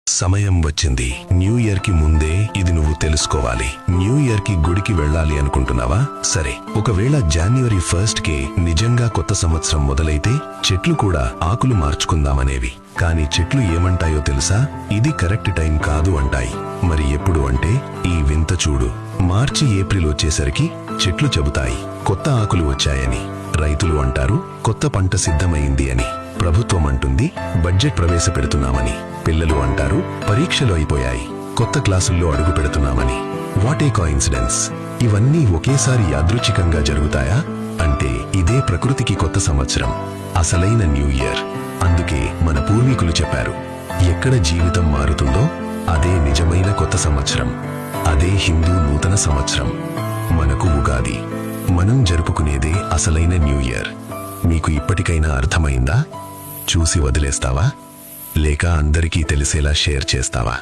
సమయం వచ్చింది. New year కి ముందే ఇది నువ్వు తెలుసుకోవాలి. న్యూ ఇయర్ కి గుడికి వెళ్ళాలి అనుకుంటున్నావా? సరే, ఒకవేళ January 1st కే నిజంగా కొత్త సంవత్సరం మొదలైతే చెట్లు కూడా ఆకులు మార్చుకుందామనేవి. కానీ చెట్లు ఏమంటాయో తెలుసా? ఇది కరెక్ట్ టైం కాదు అంటాయి. మరి ఎప్పుడు అంటే ఈ వింత చూడు. మార్చి ఏప్రిల్ వచ్చేసరికి చెట్లు చెబుతాయి కొత్త ఆకులు వచ్చాయని. రైతులు అంటారు కొత్త పంట సిద్ధమైంది అని. ప్రభుత్వం అంటుంది బడ్జెట్ ప్రవేశపెడుతున్నామని. పిల్లలు అంటారు పరీక్షలు అయిపోయాయి, కొత్త క్లాసుల్లో అడుగు పెడుతున్నామని. What a coincidence! ఇవన్నీ ఒకేసారి యాదృచ్ఛికంగా జరుగుతాయా? అంటే ఇదే ప్రకృతికి కొత్త సంవత్సరం, అసలైన న్యూ ఇయర్. అందుకే మన పూర్వీకులు చెప్పారు, ఎక్కడ జీవితం మారుతుందో అదే నిజమైన కొత్త సంవత్సరం. అదే హిందూ నూతన సంవత్సరం, మనకు ఉగాది. మనం జరుపుకునేదే అసలైన న్యూ ఇయర్. మీకు ఇప్పటికైనా అర్థమైందా? చూసి వదిలేస్తావా? లేక అందరికీ తెలిసేలా షేర్ చేస్తావా?